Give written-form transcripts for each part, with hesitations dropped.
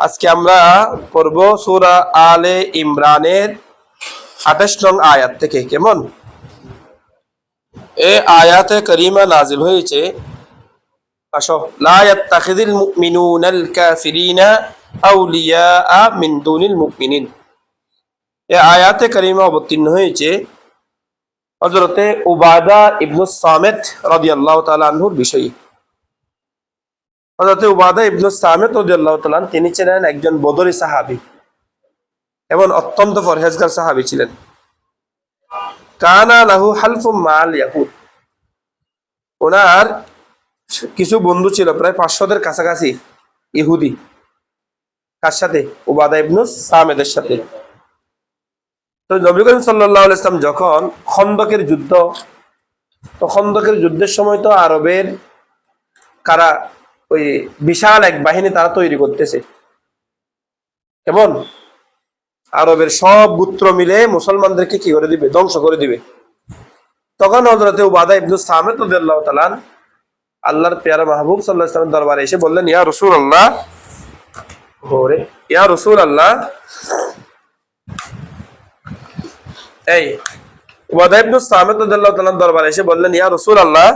আজকে আমরা পড়ব সূরা আলে ইমরানের 28 নং আয়াত থেকে। কেমন? এই আয়াতে কারিমা নাজিল হয়েছে আসো লা ইয়াত্তাখিযুল মুমিনুনাল কাফিরিনা আউলিয়া মিন দুনিল মুমিনিন। এই আয়াতে কারিমা অবতীর্ণ হয়েছে হযরতে উবাদা ইবনে সামিত রাদিয়াল্লাহু তাআলা আনহুর বিষয়ে। হযরতে উবাদা ইবনে সামিত রাদিয়াল্লাহু তাআলা তিনি ছিলেন একজন বদরি সাহাবী এবং অত্যন্ত পরহেজগার সাহাবী ছিলেন। কানা লাহু হালফুম মাল ইয়াহুদ, ওনার কিছু বন্ধু ছিল প্রায় 500-দের কাছাকাছি ইহুদি। কার সাথে? উবাদা ইবনে সামিতের সাথে। তো নবী করিম সাল্লাল্লাহু আলাইহি ওয়াসাল্লাম যখন খন্দকের যুদ্ধের সময় তো আরবের কারা ওই বিশাল এক বাহিনী তারা তৈরি করতেছে, কেমন আরবের সব গোত্র মিলে মুসলমানদেরকে কি করে দিবে? ধ্বংস করে দিবে। তখন হযরতে উবাদা ইবনে সামিত রাদিয়াল্লাহু তাআলা আল্লাহর পেয়ারা মাহবুব সাল্লাল্লাহু আলাইহি ওয়াসাল্লাম দরবারে এসে বললেন, ইয়া রাসূলুল্লাহ, ইয়া রাসূলুল্লাহ, এই উবাদা ইবনে সামিত রাদিয়াল্লাহু তাআলা দরবারে এসে বললেন, ইয়া রাসূলুল্লাহ,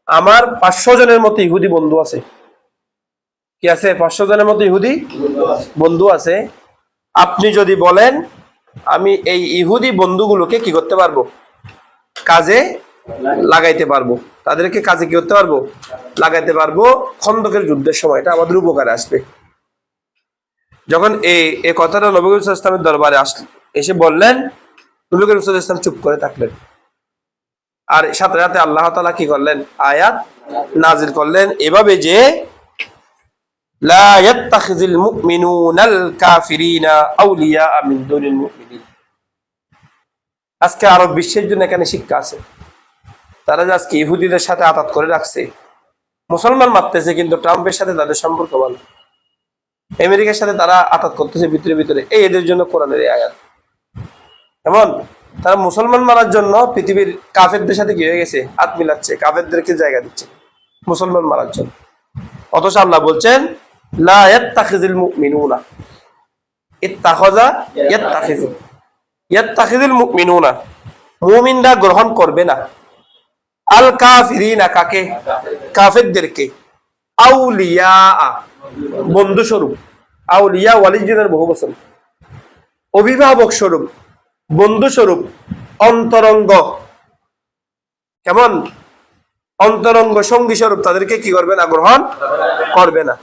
আমার 500 জনের মতো ইহুদি বন্ধু আছে। কি আছে? 500 জনের মতো ইহুদি বন্ধু আছে। আপনি যদি বলেন আমি এই ইহুদি বন্ধুগুলোকে কি করতে পারবো? কাজে লাগাইতে পারবো। তাদেরকে কাজে কি করতে পারবো? লাগাইতে পারবো। খন্দকের যুদ্ধের সময় এটা আমাদের উপকারে আসবে। যখন এই কথাটা নবী করিম সাল্লাল্লাহু আলাইহি ওয়াসাল্লামের দরবারে এসে বললেন, নবী করিম সাল্লাল্লাহু আলাইহি ওয়াসাল্লাম চুপ করে থাকলেন। আর সাথে সাথে আল্লাহ তাআলা কি করলেন? আয়াত নাজিল করলেন এভাবে যে লা ইয়াত্তাখিযুল মুমিনুনাল কাফিরিনা আউলিয়া মিন দুনিল মুমিনিন। আজকে আরব বিশ্বের জন্য এখানে শিক্ষা আছে। তারা যে আজকে ইহুদিদের সাথে আতাত করে রাখছে, মুসলমান মারতেছে কিন্তু ট্রাম্পের সাথে তাদের সম্পর্ক ভালো, আমেরিকার সাথে তারা আতাত করতেছে ভিতরে ভিতরে। এদের জন্য কোরআনের এই আয়াত। এমন তারা মুসলমান মারার জন্য পৃথিবীর কাফেরদের সাথে কি হয়ে গেছে? হাত মিলাচ্ছে, কাফেরদেরকে জায়গা দিচ্ছে মুসলমান মারার জন্য। অথচ আল্লাহ বলছেন লা ইয়াত্তাখিযুল মুমিনুনা, ইত্তাখাযা ইয়াত্তাখিযু, ইয়াত্তাখিযুল মুমিনুনা, মুমিনরা গ্রহণ করবে না, আল কাফিরিনা, কাকে? কাফেরদেরকে, আউলিয়া, বন্ধু স্বরূপ। আউলিয়া ওয়ালিদের বহু বচন, অভিভাবক স্বরূপ, বন্ধু স্বরূপ, অন্তরঙ্গ, কেমন অন্তরঙ্গ সঙ্গী স্বরূপ তাদেরকে কি করবে না? গ্রহণ করবে না।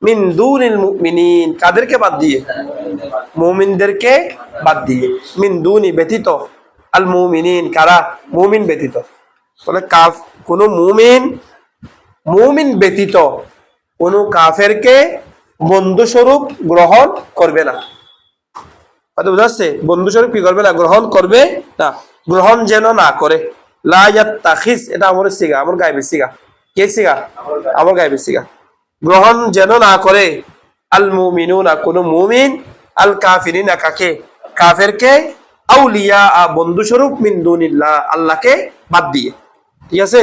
মিন দুনিল মুমিনিন, কাদেরকে বাদ দিয়ে? মুমিনদেরকে বাদ দিয়ে। মিন দুনি, ব্যতীত, আল মুমিনিন, কারা? মুমিন ব্যতীত। বলে কোন মুমিন ব্যতীত কোন কাফেরকে বন্ধু স্বরূপ গ্রহণ করবে না। বুঝাচ্ছে? বন্ধু স্বরূপ কি করবে না? গ্রহণ করবে না। গ্রহণ যেন না করে। লা ইয়াত্তাখিজ, এটা আমার সিগা, আমার গায়েবের সিগা। কে সিগা? আমার গায়েবের সিগা। গ্রহণ যেন না করে আল মুমিনুনা, কোন মুমিন, আল কাফিরিনা, কাকে? কাফেরকে, আউলিয়া, বন্ধু স্বরূপ, মিন দুনিল্লাহ, আল্লাহকে বাদ দিয়ে। ঠিক আছে?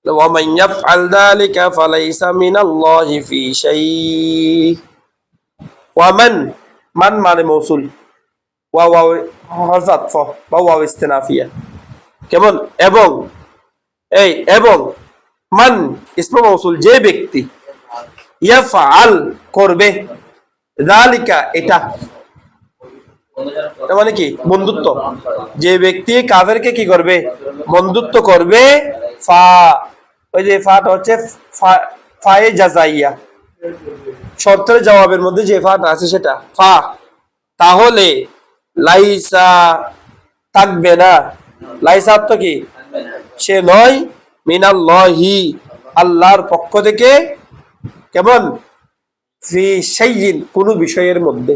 ওয়া মান ইয়াফআল যালিকা ফালাইসা মিনাল্লাহি ফি শাইই। ওয়া মান মানে মৌসুল, ওয়া হযরত বা ওয়া ইস্তিনাফিয়া, কেমন? এবং এবং মান ইসমে মৌসুল, যে ব্যক্তি, ইয়াফআল করবে, যালিকা এটা মানে কি? বন্ধুত্ব। যে ব্যক্তি কাফেরকে কি করবে? বন্ধুত্ব করবে। ফা, ওই যে ফাটা হচ্ছে ফায়ে জাযাইয়া, শর্তের জবাবের মধ্যে যে ফাটা আছে সেটা ফা। তাহলে লাইসা, থাকবে না, লাইসা তো কি? সে নয়, মিনাল্লাহি, আল্লাহর পক্ষ থেকে, কেমন? ফি শাইইন, কোন বিষয়ের মধ্যে।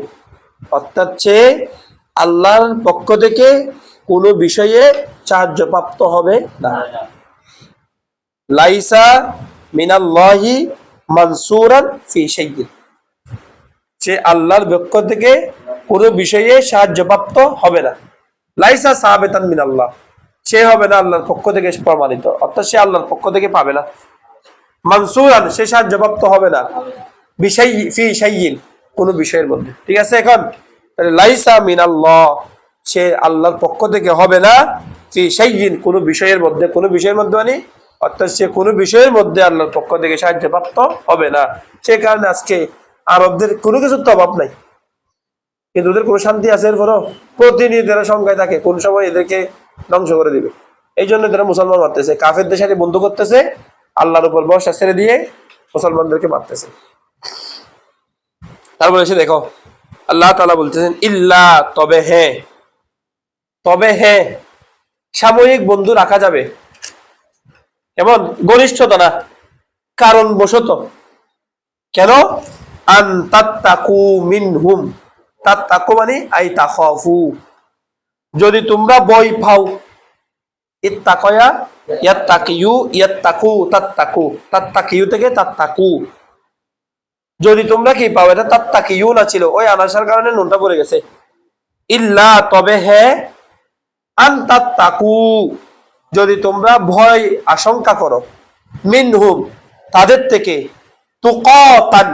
অর্থাৎ সে আল্লাহর পক্ষ থেকে কোন বিষয়ে সাহায্যপ্রাপ্ত হবে না। লাইসা মিনাল্লাহি মানসুরান ফি শাইইন, সে আল্লাহর পক্ষ থেকে কোন বিষয়ে সাহায্যপ্রাপ্ত হবে না। লাইসা সাবিতান মিনাল্লাহ, সে হবে না আল্লাহর পক্ষ থেকে প্রমাণিত, অর্থাৎ সে আল্লাহর পক্ষ থেকে পাবে না। মানসুরান, সে সাহায্যপ্রাপ্ত হবে না, বিশাই ফি শাইইন, কোন বিষয়ের মধ্যে। ঠিক আছে? এখন তাহলে লাইসা মিনাল্লাহ, সে আল্লাহর পক্ষ থেকে হবে না, ফি শাইইন, কোন বিষয়ের মধ্যে, কোন বিষয়ের মধ্যে মানে অর্থাৎ সে কোন বিষয়ের মধ্যে আল্লাহর পক্ষ থেকে সাহায্যপ্রাপ্ত হবে না। সে কারণে আজকে আরবদের কোনো কিছুর তো অভাব নাই, কিন্তু ওদের কোনো শান্তি আছে? এরপরও প্রতিনিয়ত এরা সংখ্যায় থাকে, কোন সময় এদেরকে ধ্বংস করে দিবে। এই জন্য তারা মুসলমান মারতেছে, কাফেরদের সাথে বন্ধু করতেছে, আল্লাহর উপর ভরসা ছেড়ে দিয়ে মুসলমানদেরকে মারতেছে। তারপরে এসে দেখো আল্লাহ তাআলা বলতেছেন ইল্লা, তবে হ্যাঁ, তবে হ্যাঁ, সাময়িক বন্ধু রাখা যাবে, এমন ঘনিষ্ঠতা না, কারণ বশত। কেন? আন তাত্তাকু মিনহুম, তাত্তাকু মানে আই তাখাফু, যদি তোমরা ভয় পাও, ইত্তাকায়া ইয়াত্তাকিয়ু, ইয়াত্তাকু তাত্তাকু, তাত্তাকিয়ু থেকে তাত্তাকু, যদি তোমরা কি পাও, এটা তাত্তাকিয়ু না ছিল, ওই আনাসার কারণে নুনটা পড়ে গেছে। ইল্লা, তবে হ্যাঁ, আন তাত্তাকু, যদি তোমরা ভয় আশঙ্কা করো, মিনহুম, তাদের থেকে, তুকাতান,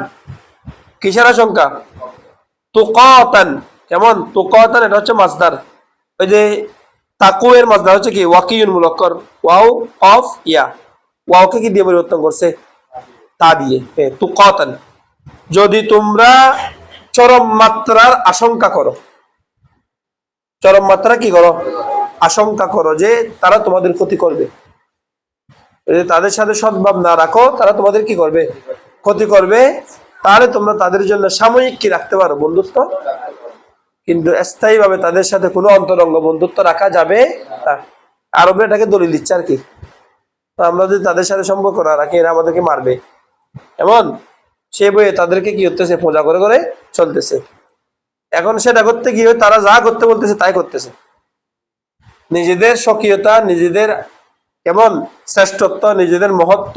কিসের আশঙ্কা? তুকাতান, কেমন? তুকাতান এটা হচ্ছে মাসদার, ওই যে তাকু এর মাসদার হচ্ছে কি ওয়াকিউন মুলাক্কার, ওয়াও অফ ইয়া, ওয়াওকে কি দিয়ে পরিবর্তন করছে? তা দিয়ে। তুকাতান, যদি তোমরা চরম মাত্রার আশঙ্কা করো, চরম মাত্রা কি করো? আশঙ্কা করো যে তারা তোমাদের ক্ষতি করবে, তাদের সাথে সদ্ভাব না রাখো, তারা তোমাদের কি করবে? ক্ষতি করবে, তাহলে তোমরা তাদের জন্য সাময়িক কি রাখতে পারো? বন্ধুত্ব, কিন্তু স্থায়ী ভাবে তাদের সাথে কোনো অন্তরঙ্গ বন্ধুত্ব রাখা যাবে না। আরবে এটাকে দলিল দিচ্ছে আর কি, আমরা যদি তাদের সাথে সম্পর্ক না রাখি, এরা আমাদেরকে মারবে, এমন সে বইয়ে তাদেরকে কি হতেছে? পূজা করে করে চলতেছে। এখন সেটা করতে গিয়ে তারা যা করতে বলতেছে তাই করতেছে, নিজেদের স্বকীয়তা, নিজেদের কেমন শ্রেষ্ঠত্ব, নিজেদের মহত্ব,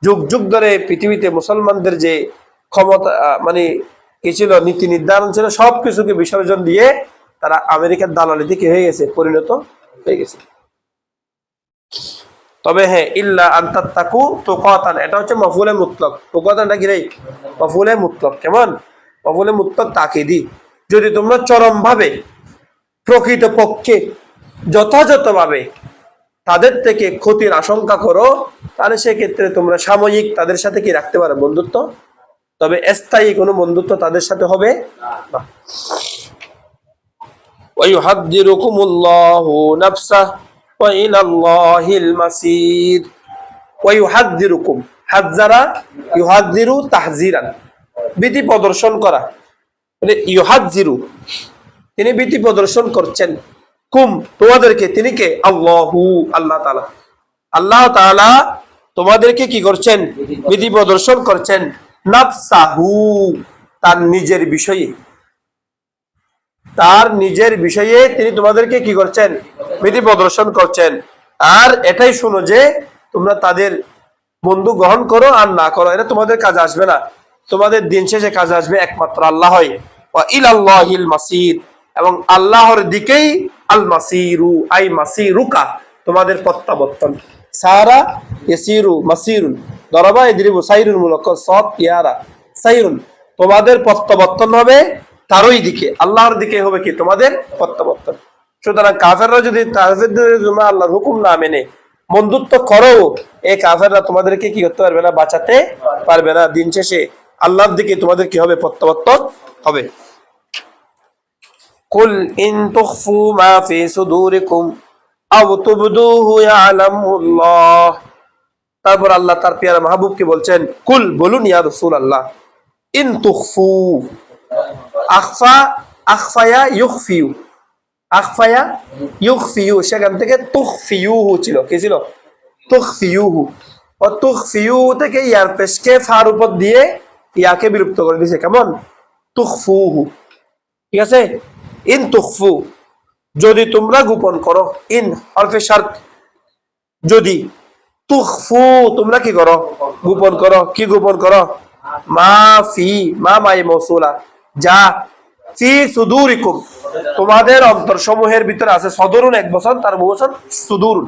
যুগ যুগ ধরে পৃথিবীতে মুসলমানদের যে ক্ষমতা মানে কি ছিল, নীতি নির্ধারণ ছিল, সবকিছুকে বিসর্জন দিয়ে তারা আমেরিকার দালালিতে কি হয়ে গেছে? পরিণত হয়ে গেছে। তবে হ্যাঁ, ইল্লা আন তাত্তাকু তুকাতান, এটা হচ্ছে মাফউলে মুতলাক। তুকাতানটা কি রে? মাফউলে মুতলাক। কেমন? মাফউলে মুতলাক তাকিদি, যদি তোমরা চরম ভাবে, প্রকৃত পক্ষে, যথাযথভাবে তাদের থেকে ক্ষতির আশঙ্কা করো, তাহলে সেক্ষেত্রে তোমরা সাময়িক তাদের সাথে কি রাখতে পারো? বন্ধুত্ব, তবে স্থায়ী কোনো বন্ধুত্ব তাদের সাথে হবে না। ওয়াইউহাদ্দিরুকুমুল্লাহু নাফসাহু ওয়া ইলাল্লাহিল মাসির। ওয়াইউহাদ্দিরুকুম, হাজ্জারা ইউহাদ্দিরু তাহজিরান, ভীতি প্রদর্শন করা, মানে ইউহাদ্দিরু, তিনি ভীতি প্রদর্শন করছেন, কুম, তোমাদেরকে, তিনি কে? আল্লাহু, আল্লাহ তাআলা। আল্লাহ তাআলা তোমাদেরকে কি করছেন? ভীতি প্রদর্শন করছেন, নাফসাহু, তার নিজের বিষয়ে, তার নিজের বিষয়ে তিনি তোমাদেরকে কি করছেন? ভীতি প্রদর্শন করছেন। আর এটাই শুনো যে তোমরা তাদের বন্ধু গ্রহণ করো আর না করো, এটা তোমাদের কাজে আসবে না, তোমাদের দিন শেষে কাজে আসবে একমাত্র আল্লাহই। ওয়া ইলাল্লাহিল মাসির, এবং আল্লাহর দিকেই আল মাসিরু, আই মাসিরুকা, তোমাদের প্রত্যাবর্তন। সারা ইয়াসিরু মাসিরুন, দরাবা ইদরিবু সাইরুন মুলাক্কার সাদ ইয়ারা সাইরুন, তোমাদের প্রত্যাবর্তন হবে তারই দিকে, আল্লাহর দিকে হবে কি তোমাদের প্রত্যাবর্তন। সুতরাং কাফেররা যদি আল্লাহর হুকুম না মেনে বন্ধুত্ব করো, এই কাফেররা তোমাদেরকে কি করতে পারবে না? বাঁচাতে পারবে না। দিন শেষে আল্লাহর দিকে তোমাদের কি হবে? প্রত্যাবর্তন হবে। কুল ইন তুখফু মা ফি সুদুরিকুম আও তুবদুহু ইয়ালামুল্লাহ। তারপর আল্লাহ তার পেয়ারা মাহবুবকে বলছেন, কুল, বলুন ইয়া রাসূলুল্লাহ, ইন তুখফু, আখফা, আখফায়া ইউখফিউ, আখফায়া ইউখফিউ, সেখান থেকে তুখফিউহু ছিল, কি ছিল? তুখফিউহু। ও তুখফিউ থেকে ইয়ার পেশকে ফার উপর দিয়ে ইয়াকে বিলুপ্ত করে দিয়েছে, কেমন? তুখফুহু। ঠিক আছে? ইন তুখফু, যদি তোমরা গোপন করো, ইন হরফে শারত, যদি, তুখফু, তোমরা কি করো? গোপন করো। কি গোপন করো? মা ফি, মা মাই মৌসুলা, যা, ফি সুদুরিকুম, তোমাদের অন্তরসমূহের ভিতরে আছে। সদরুন এক বছর, তার বহু বছর সুদুরুন,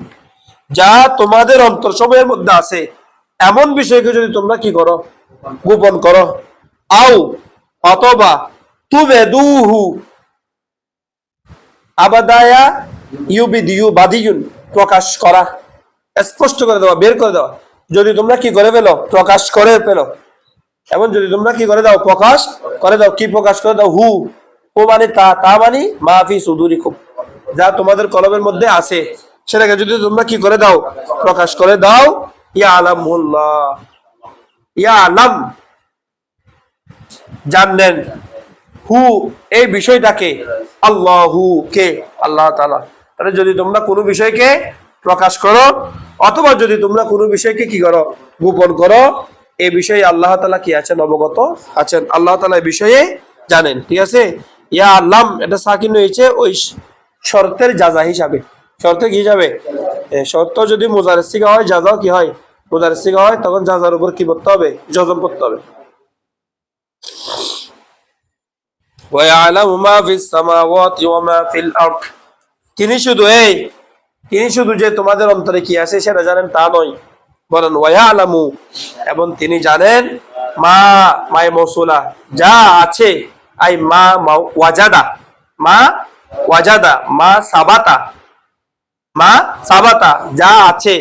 যা তোমাদের অন্তরসমূহের মধ্যে আছে, এমন বিষয়কে যদি তোমরা কি করো, গোপন করো, আও অথবা তুবেদুহু আবাদায়া ইউবিদিয়ু বাদিয়ুন প্রকাশ করা, স্পষ্ট করে দেওয়া, বের করে দেওয়া, যদি তোমরা কি করে ফেলো, প্রকাশ করে ফেলো, এবং যদি তোমরা কি করে দাও, প্রকাশ করে দাও, কি প্রকাশ করে দাও, হু ও মানে তা, তা মানে মাফি সুদুরিকুম, যা তোমাদের কলমের মধ্যে আছে সেটাকে যদি তোমরা কি করে দাও, প্রকাশ করে দাও, ইয়া আলামুল্লাহ, ইয়া আলাম জানেন, হু এই বিষয়টাকে, আল্লাহু কে আল্লাহ তাআলা। তাহলে যদি তোমরা কোনো বিষয়কে প্রকাশ করো অথবা যদি তোমরা কোনো বিষয়কে কি করো, গোপন করো, এই বিষয়ে আল্লাহ তাআলা কি আছেন, অবগত আছেন, আল্লাহ তাআলা এই বিষয়ে জানেন। ঠিক আছে, ইয়া আল্লাম এটা সাকিন হয়েছে ওই শর্তের জাযা হিসাবে। শর্তে কি হিসাবে? শর্ত যদি মুজারের সিগা হয়, জাযাও কি হয়, মুজারের সিগা হয়, তখন জাযার উপর কি করতে হবে, জজম করতে হবে। وَيَعْلَمُ مَا فِي السَّمَاوَاتِ وَمَا فِي الْأَرْضِ তিনি শুধু যে তোমাদের অন্তরে কি আছে সেটা জানেন তা নয়, বলেন ওয়ায়ালামু এবং তিনি জানেন মা মায়ে মৌসুলা যা আছে, আই মা ওয়াজাদা, মা ওয়াজাদা, মা সাবাতা যা আছে,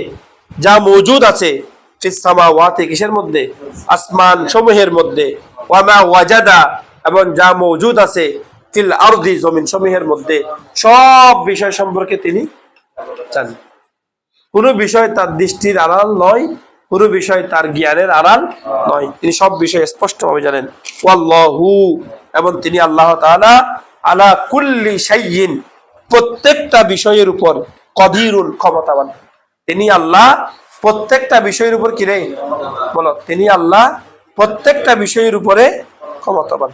যা মজুদ আছে, ফিস সামাওয়াতি কিসের মধ্যে, আসমান সমূহের মধ্যে, ওয়া মা ওয়াজাদা এবং যা মজুদ আছে, ফিল আরদি জমিন সমূহের মধ্যে, সব বিষয় সম্পর্কে তিনি জানেন। কোনো বিষয় তার দৃষ্টির আড়াল নয়, কোনো বিষয় তার জ্ঞানের আড়াল নয়, তিনি সব বিষয় স্পষ্টভাবে জানেন। ওয়াল্লাহু এবং তিনি আল্লাহ তাআলা আলা কুল্লি শাইইন প্রত্যেকটা বিষয়ের উপর, কদিরুন ক্ষমতাবান, তিনি আল্লাহ প্রত্যেকটা বিষয়ের উপর কি রে বলো, তিনি আল্লাহ প্রত্যেকটা বিষয়ের উপরে ক্ষমতাবান,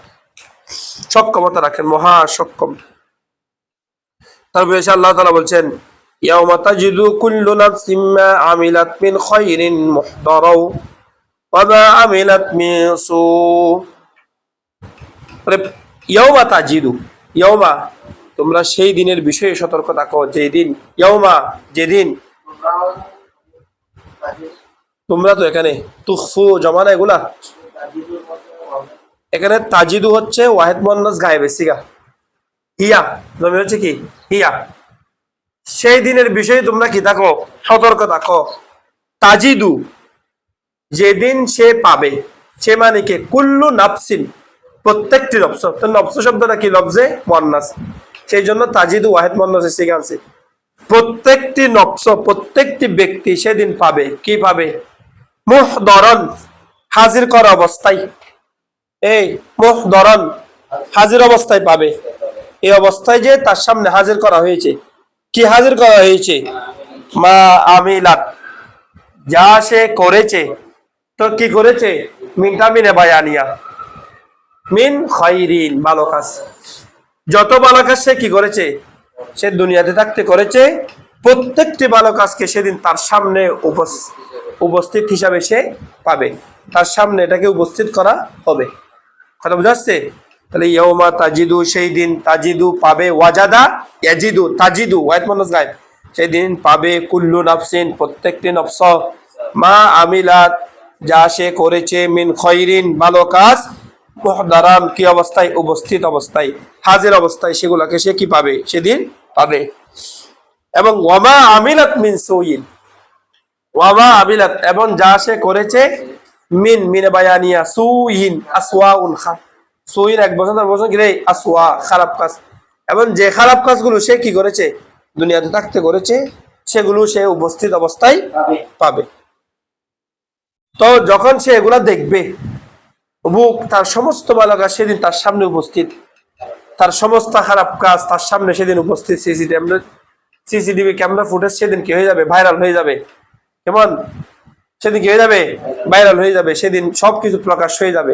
সক্ষমতা রাখেন, মহা সক্ষম। তারপরে আল্লাহ তাআলা বলছেন ইয়াউমা তাজিদু কুল্লু নাফসিন মা আমিলাত মিন খায়রিন মুহদারাও ওয়া মা আমিলাত মিন সু। ইয়াউমা তাজিদু, ইয়াউমা তোমরা সেই দিনের বিষয়ে সতর্ক থাকো, যেই দিন, ইয়াউমা যেদিন, তোমরা তো এখানে তুখফু জমানা এগুলা, এখানে তাজিদু হচ্ছে ওয়াহিদ মুয়ান্নাস গায়েবের সিগা, হিয়া জমি হচ্ছে কি হিয়া, সেই দিনের বিষয়ে তোমরা কি থাকো, সতর্ক থাকো। তাজিদু যেদিন সে পাবে, সে মানে কি, কুল্লু নাফসিন প্রত্যেকটি নফস, তো নফস শব্দটা কি লফজে মুয়ান্নাস, সেই জন্য তাজিদু ওয়াহিদ মুয়ান্নাসের সিগা আছে। প্রত্যেকটি নফস, প্রত্যেকটি ব্যক্তি সেদিন পাবে, কি পাবে, মুহদরন হাজির করা অবস্থায়, এই মুহদরন হাজির অবস্থায় পাবে, এই অবস্থায় যে তার সামনে হাজির করা হয়েছে, কি হাজির করা হয়েছে, মা আমিলাত যা সে করেছে, তো কি করেছে, মিনটা মিনে বায়ানিয়া, মিন খায়রিন ভালো কাজ, যত ভালো কাজ সে কি করেছে, সে দুনিয়াতে থাকতে করেছে, প্রত্যেকটি ভালো কাজকে সেদিন তার সামনে উপস্থিত হিসাবে সে পাবে, তার সামনে এটাকে উপস্থিত করা হবে। কথা বুঝাচ্ছে? তাহলে ইয়াউমা তাজিদু সেই দিন, তাজিদু পাবে, ওয়াজাদা ইয়াজিদু, তাজিদু ওয়াহিদ মুয়ান্নাস গায়েব, সেই দিন পাবে, কুল্লু নাফসিন প্রত্যেকটি নফস, মা আমিলাত যা সে করেছে, মিন খায়রিন ভালো কাজ, মুহদারান কি অবস্থায়, উপস্থিত অবস্থায়, হাজির অবস্থায়, সেগুলোকে সে কি পাবে, সেদিন পাবে। এবং ওয়ামা আমিলাত মিন সুইন, ওয়ামা আমিলাত এবং যা সে করেছে, মিন মিনে বায়ানিয়া, সুইন আসওয়াউন খা, সুইন এক বছর তার বছর গিয়ে আসওয়া খারাপ কাজ, এবং যে খারাপ কাজগুলো সে কি করেছে, দুনিয়াতে থাকতে করেছে, সেগুলো সে উপস্থিত অবস্থায় পাবে। তো যখন সে এগুলা দেখবে, বুক তার সমস্ত ভালো কাজ সেদিন তার সামনে উপস্থিত, তার সমস্ত খারাপ কাজ তার সামনে সেদিন উপস্থিত, সিসিটিভি ক্যামেরা ফুটেজ সেদিন কি হয়ে যাবে, ভাইরাল হয়ে যাবে। কেমন? সেদিন কি হয়ে যাবে, ভাইরাল হয়ে যাবে, সেদিন সবকিছু প্রকাশ হয়ে যাবে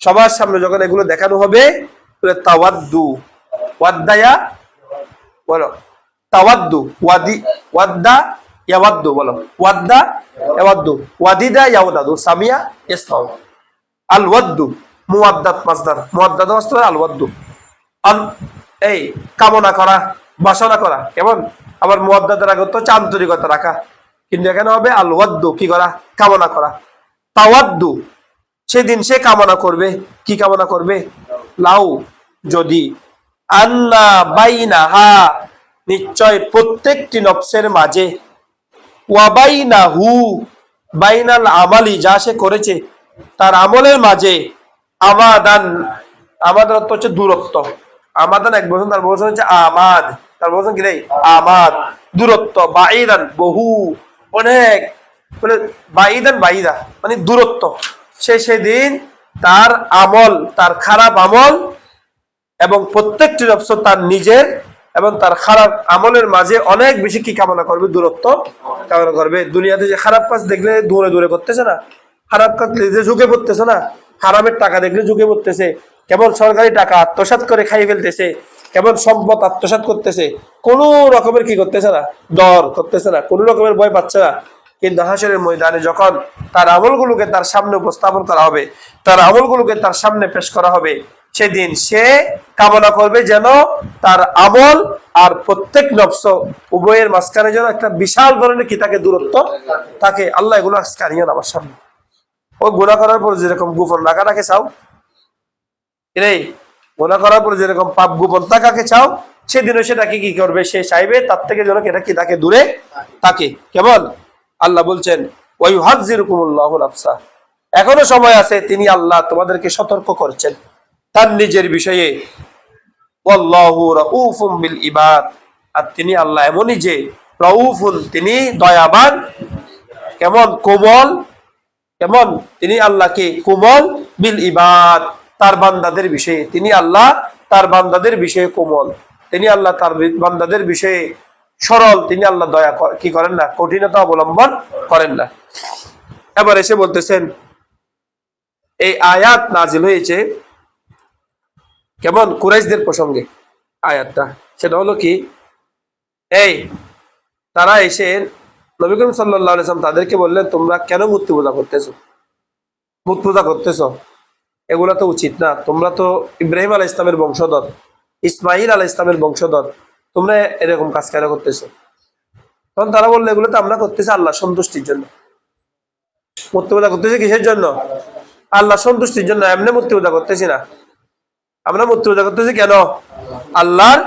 সবার সামনে। যখন এগুলো দেখানো হবে, তাওয়াদ্দু ওয়াদ্দায়া বলো, তাওয়াদ্দু ওয়াদি ওয়াদ্দা ইয়াওয়াদ্দু বলো, ওয়াদ্দা ইয়াওয়াদ্দু, ওয়াদিদা ইয়াওদাদু, সামিয়া ইসমাউ। আল ওয়াদ্দু মুওয়াদ্দাত মাসদার, মুওয়াদ্দাত মাসদার আল ওয়াদ্দু, এই কামনা করা, বাসনা করা, কেমন? আবার মুওয়াদ্দাতের আগে তো আন্তরিকতা রাখা, কিন্তু এখানে হবে আল ওয়াদ্দু, কি করা? কামনা করা। তাওয়াদ্দু, সেদিন সে কামনা করবে, কি কামনা করবে? লাউ, যদি, আন্না বাইনাহা, নিশ্চয় প্রত্যেকটি নফসের মাঝে, ওয়াবাইনাহু, বাইনাল আমালি, যা সে করেছে তার আমলের মাঝে, আমাদান, আমাদের অর্থ হচ্ছে দূরত্ব। আমাদান এক বছর, তার বছর হচ্ছে আমাদ, তার বছর কি রে? আমাদ, দূরত্ব। বাইদান, বহু, অনেক, মানে বাইদান বাইদা মানে দূরত্ব। সে সেদিন তার আমল, তার খারাপ আমল এবং প্রত্যেকটি নফস তার নিজের এবং তার খারাপ আমলের মাঝে অনেক বেশি কি কামনা করবে? দূরত্ব কামনা করবে। দুনিয়াতে যে খারাপ কাজ দেখলে দূরে দূরে করতেছে না, খারাপ কাজ দেখলে ঝুঁকে পড়তেছে না, হারামের টাকা দেখলে ঝুঁকে পড়তেছে, কেবল সরকারি টাকা আত্মসাৎ করে খাইয়ে ফেলতেছে, কেবল সম্পদ আত্মসাৎ করতেছে, কোনো রকমের কি করতেছে না? ডর করতেছে না, কোনো রকমের ভয় পাচ্ছে না। কিন্তু হাসরের ময়দানে যখন তার আমলগুলোকে তার সামনে উপস্থাপন করা হবে, তার আমলগুলোকে তার সামনে পেশ করা হবে, সেদিন সে কামনা করবে যেন তার আমল আর প্রত্যেক নফস উভয়ের মাঝখানে যেন একটা বিশাল ধরনের কি থাকে? দূরত্ব থাকে। আল্লাহ এগুলো আজকে আনিও না আমার সামনে। ও গুনাহ করার পর যেরকম গোপন রাখাটাকে চাও, রে গুনাহ করার পর যেরকম পাপ গোপন থাকাকে চাও, সেদিনও সেটাকে কি করবে? সে চাইবে তার থেকে যেন এটা কি তাকে দূরে থাকে। কেমন? আল্লাহ বলছেন ওয়াইউহাযযিরুকুমুল্লাহু নাফসা, এখনো সময় আছে, তিনি আল্লাহ তোমাদেরকে সতর্ক করছেন তার নিজের বিষয়ে। ওয়াল্লাহু রাউফুম বিল ইবাদ, আর তিনি আল্লাহ এমনই যে রাউফুন, তিনি দয়াবান, কেমন? কোমল, কেমন? তিনি আল্লাহকে কোমল, বিল ইবাদ, তার বান্দাদের বিষয়ে, তিনি আল্লাহ তার বান্দাদের বিষয়ে কোমল, তিনি আল্লাহ তার বান্দাদের বিষয়ে সরল, তিনি আল্লাহ দয়া কি করেন না? কঠিনতা অবলম্বন করেন না। এবার এসে বলতেছেন এই আয়াত নাজিল হয়েছে কেমন? কুরাইশদের প্রসঙ্গে আয়াতটা। সেটা হলো কি, এই তারা এসে নবী করিম সাল্লাল্লাহু আলাইহি ওয়াসাল্লাম তাদেরকে বললেন, তোমরা কেন মূর্তি পূজা করতেছো? মূর্তি পূজা করতেছো, এগুলা তো উচিত না। তোমরা তো ইব্রাহিম আলাইহিস সালামের বংশধর, ইসমাইল আলাইহিস সালামের বংশধর, তোমরা এরকম কাজ কেন করতেছো? তখন তারা বললো, এগুলো তো আমরা করতেছি আল্লাহ সন্তুষ্টির জন্য। মূর্তি পূজা করতেছি কিসের জন্য? আল্লাহ সন্তুষ্টির জন্য। এমনি মূর্তি পূজা করতেছি না, আমরা মূর্তি পূজা করতেছি কেন? আল্লাহর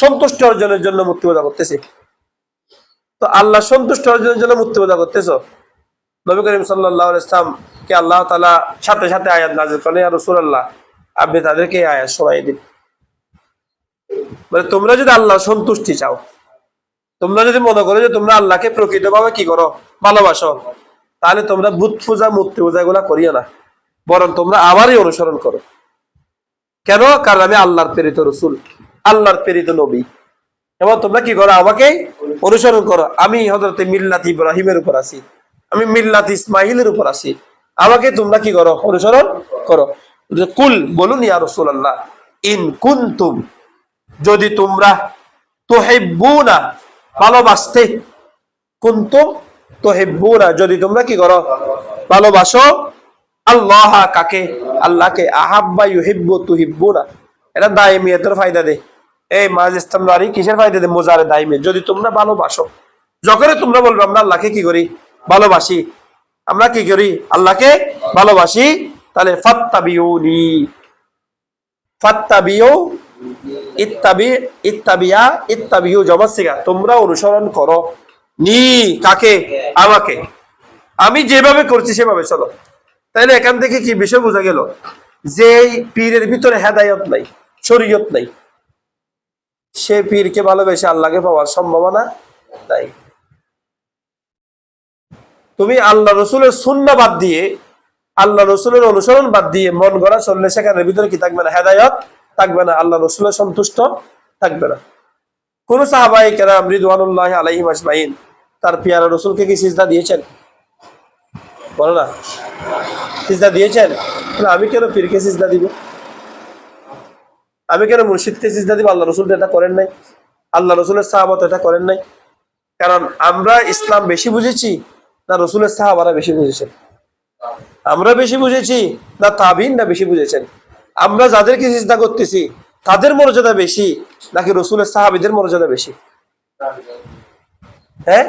সন্তুষ্টি অর্জনের জন্য মূর্তি পূজা করতেছি। তো আল্লাহ সন্তুষ্ট অর্জনের জন্য মূর্তি পূজা করতেছো। নবী করিম সাল্লাল্লাহু আলাইহি ওয়াসাল্লাম কে আল্লাহ তাআলা সাথে সাথে আয়াত নাযিল করলেন, ইয়া রাসূলুল্লাহ, আপনি তাদেরকে এই আয়াত শোনাই দিন। মানে তোমরা যদি আল্লাহ সন্তুষ্টি চাও, তোমরা যদি মনে করো যে তোমরা আল্লাহকে প্রকৃতভাবে কি করো? ভালোবাসো, তাহলে তোমরা বুত পূজা, মূর্তি পূজা এগুলা করিও না, বরং তোমরা আমারই অনুসরণ করো। কেন? কারণ আমি আল্লাহর প্রেরিত রাসূল, আল্লাহর প্রেরিত নবী, এবং তোমরা কি করো? আমাকে অনুসরণ করো। আমি হযরত মিল্লাত ইব্রাহিমের উপর আছি, আমি মিল্লাত ইসমাইলের উপর আছি, আমাকে তোমরা কি করো? অনুসরণ করো। কুল, বলুন, ইয়া রাসূলুল্লাহ, ইন কুনতুম, যদি তোমরা, তুহিব্বুনা, ভালোবাসতে, কুনতুম তুহিব্বুনা, যদি তোমরা কি করো? ভালোবাসো, আল্লাহ, কাকে? আল্লাহকে। আহাব্বা ইউহিব্বু তুহিব্বুনা, এটা দায়মিয়াতের ফায়দা দেয়। এই মাজ ইস্তেমরারি কিসের ফায়দা দেয়? মুজারে দাইমে। যদি তোমরা ভালোবাসো, যখনই তোমরা বলবে আমরা আল্লাহকে কি করি? ভালোবাসি, আমরা কি করি? আল্লাহকে ভালোবাসি, তাহলে ফাত্তাবিউনি, ফাত্তাবিউ, ইত্তাবি, ইত্তাবিয়া, ইত্তাবিউ জমাসিগা, তোমরা অনুসরণ করো। নি, কাকে? আমাকে। আমি যেভাবে করছি সেভাবে চলো। তাইলে এখান থেকে কি বিষয় বোঝা গেল? যে পীরের ভিতরে হেদায়েত নাই, শরীয়ত নাই, সে পীরকে ভালোবেসে আল্লাহকে পাওয়ার সম্ভাবনা নাই। তুমি আল্লাহ রসুলের সুন্নাহ বাদ দিয়ে, আল্লাহ রসুলের অনুসরণ বাদ দিয়ে মন গড়া চললে সেখানের ভিতরে কি থাকবে না? হেদায়েত থাকবে না, আল্লাহ রসুলের সন্তুষ্ট থাকবে না। কোন সাহাবায়ে কেরাম রিদওয়ানুল্লাহি আলাইহিম আজমাইন তার পিয়ারা রসুলকে কি সিজদা দিয়েছেন? বলো না, সিজদা দিয়েছেন? আমি কেন পীরকে সিজদা দিব? আমি কেন মুর্শিদকে সিজদা দিব? আল্লাহ রসুল এটা করেন নাই, আল্লাহ রসুলের সাহাবাত এটা করেন নাই। কারণ আমরা ইসলাম বেশি বুঝেছি না রসুলের সাহাবারা বেশি বুঝেছেন? আমরা বেশি বুঝেছি না তাবিঈনরা বেশি বুঝেছেন? আমরা যাদেরকে সিজদা করতেছি তাদের মর্যাদা বেশি নাকি রসুলের সাহাবীদের মর্যাদা বেশি? হ্যাঁ,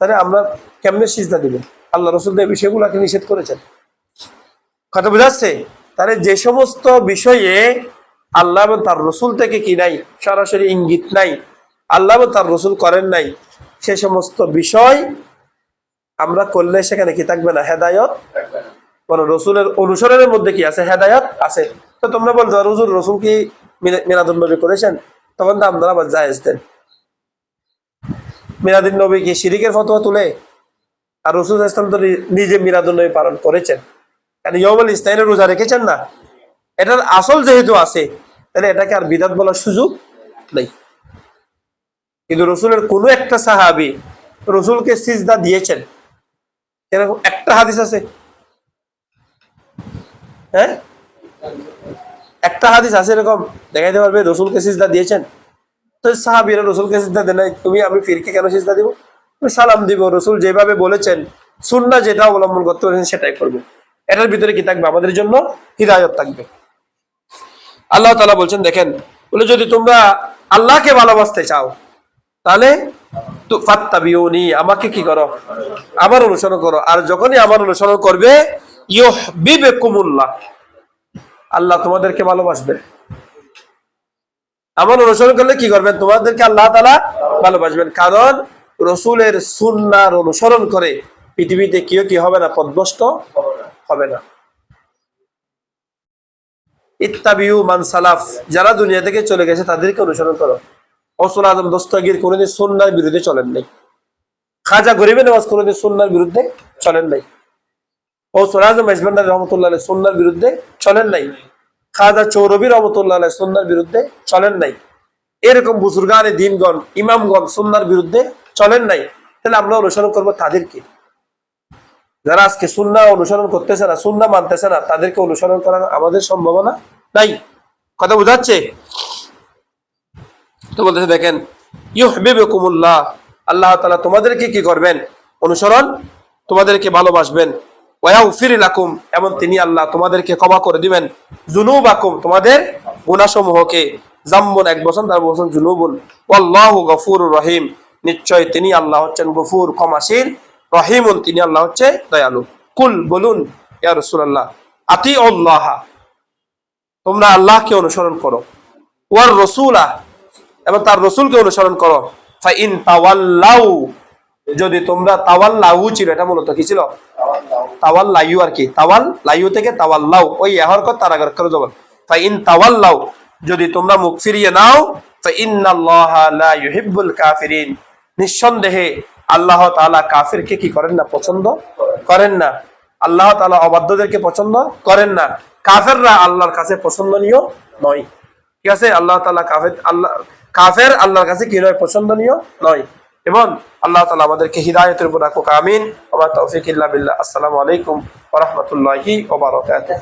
তাহলে আমরা কেমনে সিজদা দিব? আল্লাহ রসুল এই বিষয়গুলোকে নিষেধ করেছেন। কথা বুঝাচ্ছে? তাহলে যে সমস্ত বিষয়ে আল্লাহ এবং তার রসুল থেকে কি নাই, সরাসরি ইঙ্গিত নাই, আল্লাহ এবং তার রসুল করেন নাই, সে সমস্ত বিষয় আমরা করলে সেখানে কি থাকবে না? হেদায়ত। কোন রসুলের অনুসরণের মধ্যে কি আছে? হেদায়ত আছে। তো তোমরা বলতে পারো হুজুর রসুল কি মিলাদুন নবী করেছেন, তখন তো আমরা আবার জায়েজ দেন। মিলাদুন নবী কি শিরিকের ফতোয়া তুলে? আর রসুল ইসলাম তো নিজে মিলাদুন নবী পালন করেছেন, কারণ ইয়াউমুল ইসনাইনের রোজা রেখেছেন না। এটার আসল যেহেতু আছে, তাহলে এটাকে আর বিদাত বলার সুযোগ নেই। কিন্তু রসুলের কোন একটা সাহাবী রসুলকে সিজদা দিয়েছেন এরকম একটা হাদিস আছে? হ্যাঁ, একটা হাদিস আছে এরকম দেখাইতে পারবে রসুলকে সিজদা দিয়েছেন? তো সাহাবীরা রসুলকে সিজদা দেন নাই, তুমি আমি ফিরকে কেন সিজদা দিব? তুমি সালাম দিব, রসুল যেভাবে বলেছেন, সুন্নাহ যেটা অবলম্বন করতে বলেছেন সেটাই করবো। এটার ভিতরে কি থাকবে? আমাদের জন্য হিদায়াত থাকবে। আল্লাহ তাআলা বলছেন, দেখেন, বলে যদি তোমরা আল্লাহকে ভালোবাসতে চাও তাহলে তো ফাত্তাবিউনি, আমাকে কি করো? আমার অনুসরণ করো। আর যখনই আমার অনুসরণ করবে, ইউহিব্বুকুমুল্লাহ, আল্লাহ তোমাদেরকে ভালোবাসবেন। আমার অনুসরণ করলে কি করবেন? তোমাদেরকে আল্লাহ তাআলা ভালোবাসবেন। কারণ রসুলের সুন্নাহর অনুসরণ করে পৃথিবীতে কেউ কি হবে না? পথভ্রষ্ট হবে না। ইত্তাবিউ মান সালাফ, যারা দুনিয়া থেকে চলে গেছে তাদেরকে অনুসরণ করো। গৌসুল আজম দস্তগীর কোনদিন সুন্নাহর বিরুদ্ধে চলেন নাই। খাজা গরিবে নওয়াজ কোনদিন সুন্নাহর বিরুদ্ধে চলেন নাই। গৌসুল আজম মেজবান্ডারি রহমতুল্লাহ আলাইহি সুন্নাহর বিরুদ্ধে চলেন নাই। খাজা চৌরবি রহমতুল্লাহ আলাইহি সুন্নাহর বিরুদ্ধে চলেন নাই। এরকম বুজুর্গানে দ্বীনগণ, ইমামগণ সুন্নাহর বিরুদ্ধে চলেন নাই। তাহলে আমরা অনুসরণ করবো তাদেরকে। যারা আজকে সুন্নাহ অনুসরণ করতেছে না, সুন্নাহ মানতেছে না, তাদেরকে অনুসরণ করার আমাদের সম্ভাবনা নাই। কথা বুঝাচ্ছে? তো বলতেছে, দেখেন, ইউহিব্বুকুমুল্লাহ, আল্লাহ তাআলা তোমাদেরকে কি করবেন? অনুসরণ, তোমাদেরকে ভালোবাসবেন। ওয়ায়াগফির লাকুম, এবং তিনি আল্লাহ তোমাদেরকে ক্ষমা করে দিবেন। যুনুবাকুম, তোমাদের গুনাহসমূহকে। জাম্বুন এক বছর, তার বছর যুনুবুন। ওয়াল্লাহু গফুরুর রহিম, নিশ্চয় তিনি আল্লাহ হচ্ছেন গফুর, ক্ষমাশীল, রহিমুন, তিনি আল্লাহ হচ্ছে দয়ালু। কুল, বলুন, ইয়া রাসূলুল্লাহ, আতিউল্লাহ, তোমরা আল্লাহকে অনুসরণ করো। ওয়ার রাসূলা, এবং তার রসুলকে অনুসরণ করো। ফাইন তাওয়াল্লাউ, যদি তোমরা, তাওয়াল্লাউ ছিল, এটা মূলত কি ছিল? তাওয়াল্লাইউ, আর কি তাওয়াল্লাইউ থেকে তাওয়াল্লাউ, ওই হরকত তার আগের করে যাবেন। ফাইন তাওয়াল্লাউ, যদি তোমরা মুখ ফিরিয়ে নাও, ফাইন্নাল্লাহা লা ইউহিব্বুল কাফিরিন, নিঃসন্দেহে আল্লাহ তাআলা কাফিরকে কি করেন না? পছন্দ করেন না। আল্লাহ তাআলা অবাধ্যদেরকে পছন্দ করেন না। কাফেররা আল্লাহর কাছে পছন্দনীয় নয়। ঠিক আছে? আল্লাহ তাআলা কাফের আল্লাহর কাছে কি নয়? পছন্দনীয় নয়। এবং আল্লাহ তাআলা আমাদেরকে হিদায়াতের উপর রাখুক। আমিন। ওয়া মা তাওফীক ইল্লা বিল্লাহ। আসসালামু আলাইকুম ওয়া রাহমাতুল্লাহি ওয়া বারাকাতুহু।